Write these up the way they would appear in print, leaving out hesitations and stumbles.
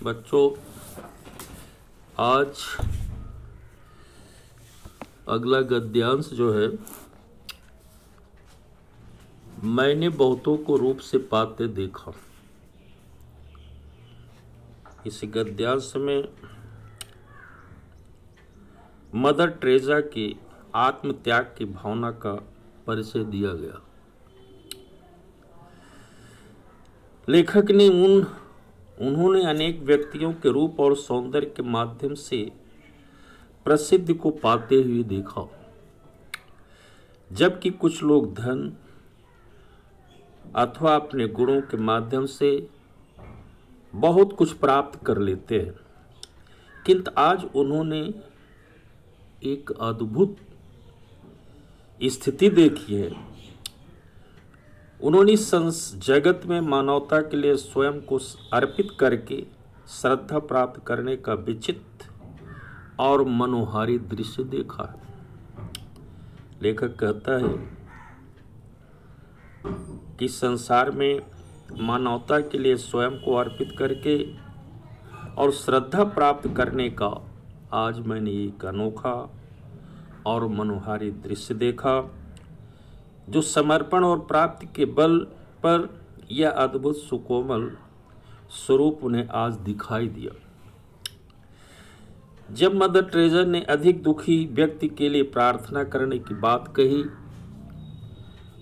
बच्चों, आज अगला गद्यांश जो है, मैंने बहुतों को रूप से पाते देखा। इस गद्यांश में मदर टेरेसा की आत्मत्याग की भावना का परिचय दिया गया। लेखक ने उन्होंने अनेक व्यक्तियों के रूप और सौंदर्य के माध्यम से प्रसिद्धि को पाते हुए देखा, जबकि कुछ लोग धन अथवा अपने गुणों के माध्यम से बहुत कुछ प्राप्त कर लेते हैं। किंतु आज उन्होंने एक अद्भुत स्थिति देखी है। उन्होंने इस जगत में मानवता के लिए स्वयं को अर्पित करके श्रद्धा प्राप्त करने का विचित्र और मनोहारी दृश्य देखा है। लेखक कहता है कि संसार में मानवता के लिए स्वयं को अर्पित करके और श्रद्धा प्राप्त करने का आज मैंने एक अनोखा और मनोहारी दृश्य देखा, जो समर्पण और प्राप्ति के बल पर यह अद्भुत सुकोमल स्वरूप उन्हें आज दिखाई दिया। जब मदर टेरेसा ने अधिक दुखी व्यक्ति के लिए प्रार्थना करने की बात कही,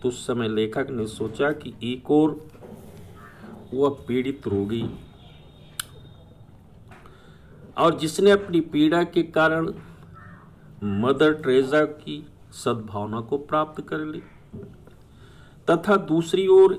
तो उस समय लेखक ने सोचा कि एक और वह पीड़ित रोगी और जिसने अपनी पीड़ा के कारण मदर टेरेसा की सद्भावना को प्राप्त कर ली, तथा दूसरी ओर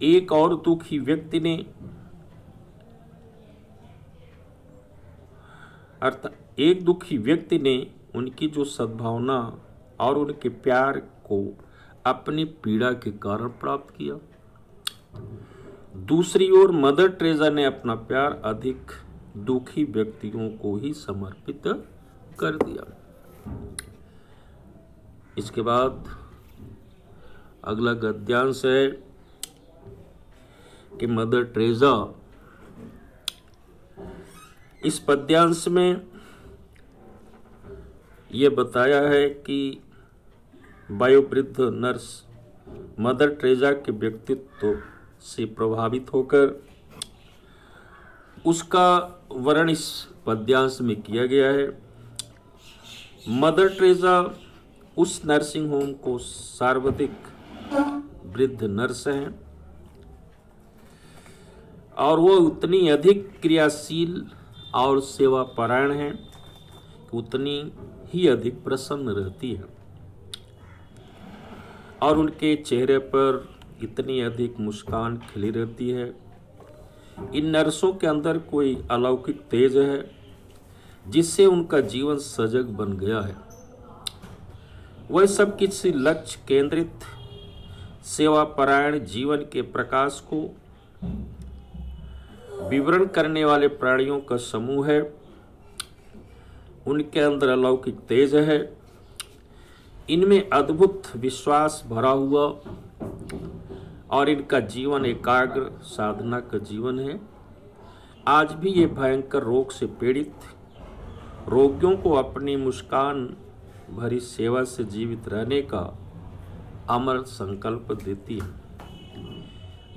एक और दुखी व्यक्ति ने उनकी जो सद्भावना और उनके प्यार को अपनी पीड़ा के कारण प्राप्त किया। दूसरी ओर मदर टेरेसा ने अपना प्यार अधिक दुखी व्यक्तियों को ही समर्पित कर दिया। इसके बाद अगला गद्यांश है कि मदर टेरेसा। इस पद्यांश में यह बताया है कि वयोवृद्ध नर्स मदर टेरेसा के व्यक्तित्व से प्रभावित होकर उसका वर्णन इस पद्यांश में किया गया है। मदर टेरेसा उस नर्सिंग होम को सर्वाधिक वृद्ध नर्स हैं और वह उतनी अधिक क्रियाशील और सेवापरायण हैं, उतनी ही अधिक प्रसन्न रहती है और उनके चेहरे पर इतनी अधिक मुस्कान खिली रहती है। इन नर्सों के अंदर कोई अलौकिक तेज है जिससे उनका जीवन सजग बन गया है। वह सब किसी लक्ष्य केंद्रित सेवापरायण जीवन के प्रकाश को विवरण करने वाले प्राणियों का समूह है। उनके अंदर अलौकिक तेज है, इनमें अद्भुत विश्वास भरा हुआ और इनका जीवन एकाग्र साधना का जीवन है। आज भी ये भयंकर रोग से पीड़ित रोगियों को अपनी मुस्कान भरी सेवा से जीवित रहने का अमर संकल्प देती है।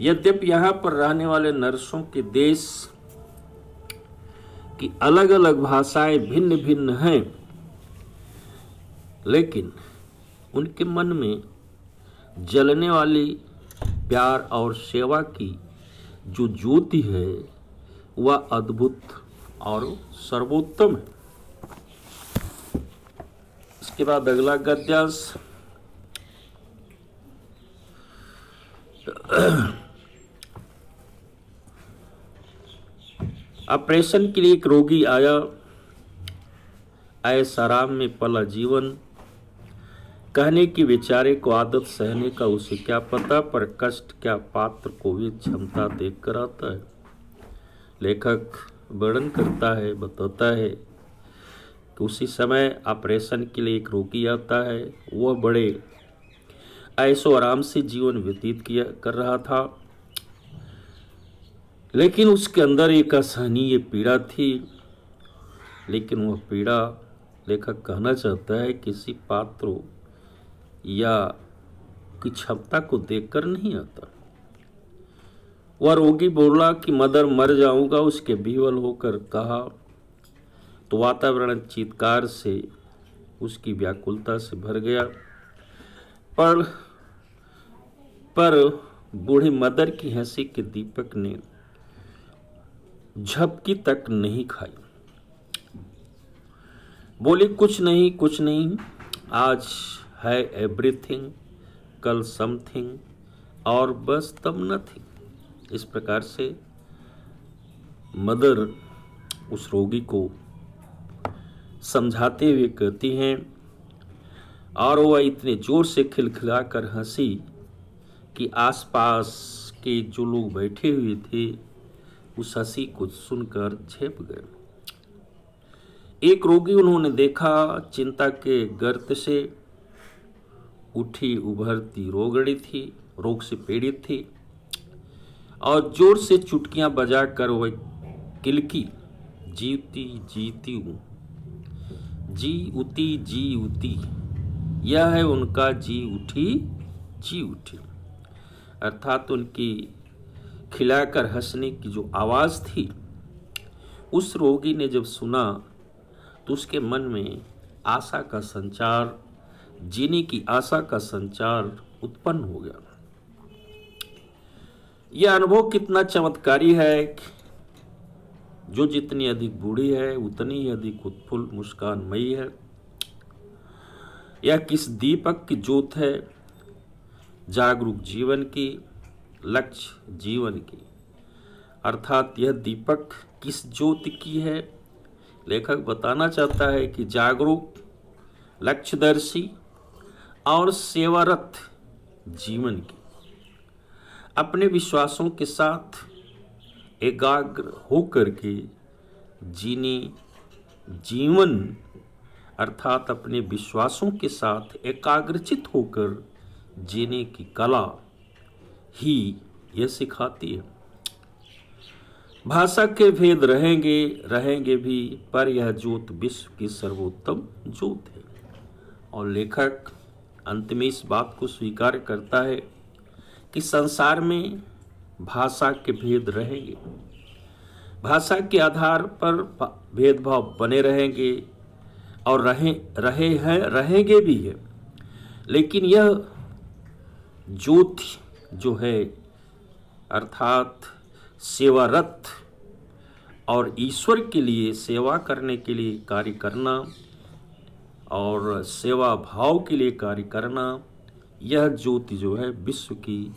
यद्यपि यहाँ पर रहने वाले नर्सों के देश की अलग अलग भाषाएं भिन्न भिन्न हैं, लेकिन उनके मन में जलने वाली प्यार और सेवा की जो ज्योति है वह अद्भुत और सर्वोत्तम है। इसके बाद अगला गद्यांश ऑपरेशन के लिए एक रोगी आया, ऐसा आराम में पला जीवन कहने की बेचारे को आदत सहने का उसे क्या पता, पर कष्ट क्या पात्र को भी क्षमता देख कर आता है। लेखक वर्णन करता है, बताता है कि उसी समय ऑपरेशन के लिए एक रोगी आता है। वह बड़े ऐशो आराम से जीवन व्यतीत कर रहा था। लेकिन उसके अंदर एक असहनीय पीड़ा थी। लेकिन वह पीड़ा लेखक कहना चाहता है किसी पात्र या की क्षमता को देखकर नहीं आता। वह रोगी बोला कि मदर मर जाऊंगा, उसके विह्वल होकर कहा तो वातावरण चीत्कार से, उसकी व्याकुलता से भर गया। पर बूढ़ी मदर की हंसी के दीपक ने झपकी तक नहीं खाई। बोली कुछ नहीं, आज है एवरीथिंग, कल समथिंग और बस तब नथिंग। इस प्रकार से मदर उस रोगी को समझाते हुए कहती हैं, और वह इतने जोर से खिलखिलाकर हंसी कि आसपास के जो लोग बैठे हुए थे उस हंसी को सुनकर झेप गए। एक रोगी उन्होंने देखा, चिंता के गर्त से उठी उभरती रोगड़ी थी, रोग से पीड़ित थी, और जोर से चुटकियां बजाकर वह किलकी, जीती जीती हूँ, जी उती, यह है उनका जी उठी। अर्थात उनकी खिलाकर हंसने की जो आवाज़ थी, उस रोगी ने जब सुना तो उसके मन में आशा का संचार, जीने की आशा का संचार उत्पन्न हो गया। यह अनुभव कितना चमत्कारी है कि जो जितनी अधिक बूढ़ी है उतनी ही अधिक उत्फुल्ल मुस्कानमयी है। यह किस दीपक की ज्योत है, जागरूक जीवन की, लक्ष्य जीवन की। अर्थात यह दीपक किस ज्योति की है? लेखक बताना चाहता है कि जागरूक, लक्ष्यदर्शी और सेवारत जीवन की। अपने विश्वासों के साथ एकाग्र होकर के जीवन अर्थात अपने विश्वासों के साथ एकाग्रचित होकर जीने की कला ही यह सिखाती है। भाषा के भेद रहेंगे भी, पर यह ज्योत विश्व की सर्वोत्तम ज्योत है। और लेखक अंत में इस बात को स्वीकार करता है कि संसार में भाषा के भेद रहेंगे, भाषा के आधार पर भेदभाव बने रहेंगे और रहेंगे भी है। लेकिन यह ज्योति जो है अर्थात सेवारत और ईश्वर के लिए सेवा करने के लिए कार्य करना और सेवा भाव के लिए कार्य करना, यह ज्योति जो है विश्व की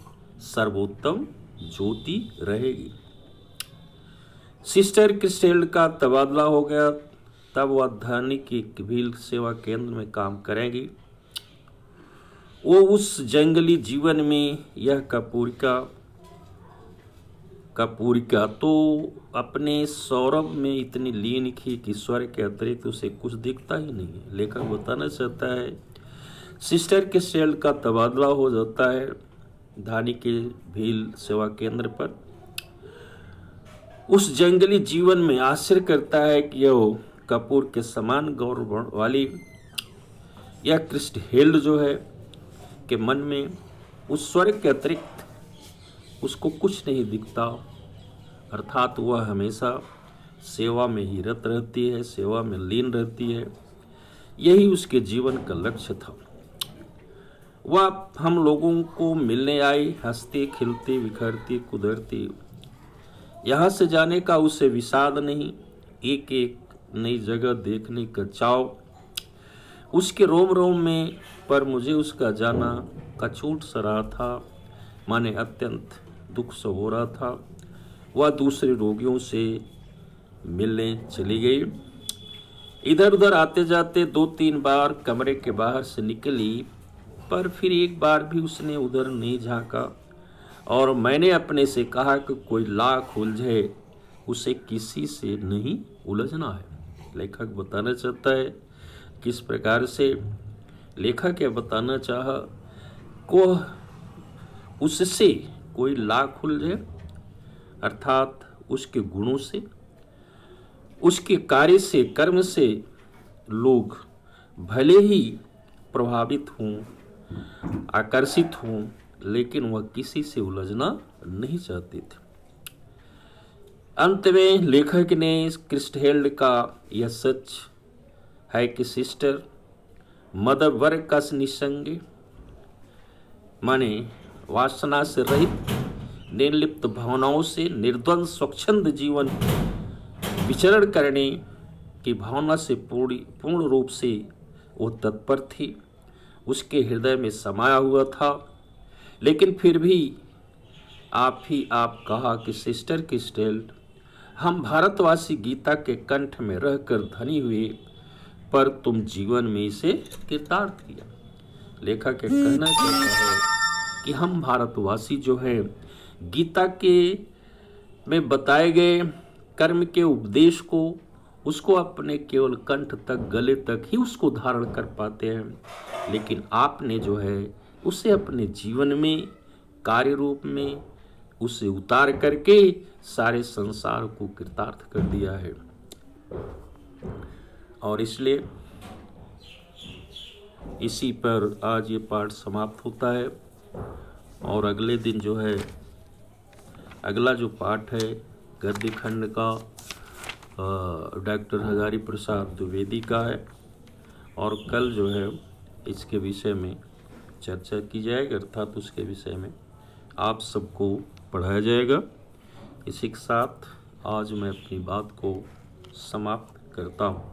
सर्वोत्तम ज्योति रहेगी। सिस्टर क्रिस्टेल्ड का तबादला हो गया, तब वह धनी की कबील सेवा केंद्र में काम करेंगी। वो उस जंगली जीवन में यह कपूरिका तो अपने सौरभ में इतनी लीन थी कि स्वर के अतिरिक्त उसे कुछ दिखता ही नहीं है। लेखक बताना चाहता है सिस्टर के सेल का तबादला हो जाता है धानी के भील सेवा केंद्र पर। उस जंगली जीवन में आश्चर्य करता है कि यह कपूर के समान गौरव वाली यह क्रिस्टहेल्ड जो है के मन में उस स्वर के अतिरिक्त उसको कुछ नहीं दिखता, अर्थात वह हमेशा सेवा में ही रत रहती है, सेवा में लीन रहती है। यही उसके जीवन का लक्ष्य था। वह हम लोगों को मिलने आई, हंसती खिलती बिखरती कुदरती। यहाँ से जाने का उसे विषाद नहीं, एक एक नई जगह देखने का चाव उसके रोम रोम में। पर मुझे उसका जाना कछूट सा रहा था, माने अत्यंत दुख सा हो रहा था। वह दूसरे रोगियों से मिलने चली गई। इधर उधर आते जाते 2-3 बार कमरे के बाहर से निकली, पर फिर एक बार भी उसने उधर नहीं झांका। और मैंने अपने से कहा कि कोई लाख उलझे उसे किसी से नहीं उलझना है। लेखक बताना चाहता है किस प्रकार से लेखक यह बताना चाहा को उससे कोई लाख उलझे, अर्थात उसके गुणों से, उसके कार्य से, कर्म से लोग भले ही प्रभावित हों, आकर्षित हों, लेकिन वह किसी से उलझना नहीं चाहते थे। अंत में लेखक ने क्रिस्टहेल्ड का यह सच है कि सिस्टर मदर वर्ग का निसंग माने वासना से रहित, निर्लिप्त भावनाओं से निर्द्वंद स्वच्छंद जीवन विचरण करने की भावना से पूर्ण रूप से वो तत्पर थी, उसके हृदय में समाया हुआ था। लेकिन फिर भी आप कहा कि सिस्टर क्रिस्टहेल्ड, हम भारतवासी गीता के कंठ में रहकर धनी हुए, पर तुम जीवन में इसे कृतार्थ किया। लेखक कहना चाहता है कि हम भारतवासी जो है गीता के में बताए गए कर्म के उपदेश को, उसको अपने केवल कंठ तक, गले तक ही उसको धारण कर पाते हैं, लेकिन आपने जो है उसे अपने जीवन में कार्य रूप में उसे उतार करके सारे संसार को कृतार्थ कर दिया है। और इसलिए इसी पर आज ये पाठ समाप्त होता है। और अगले दिन जो है अगला जो पाठ है गद्य खंड का डॉक्टर हजारी प्रसाद द्विवेदी का है, और कल जो है इसके विषय में चर्चा की जाएगी, अर्थात उसके विषय में आप सबको पढ़ाया जाएगा। इसी के साथ आज मैं अपनी बात को समाप्त करता हूँ।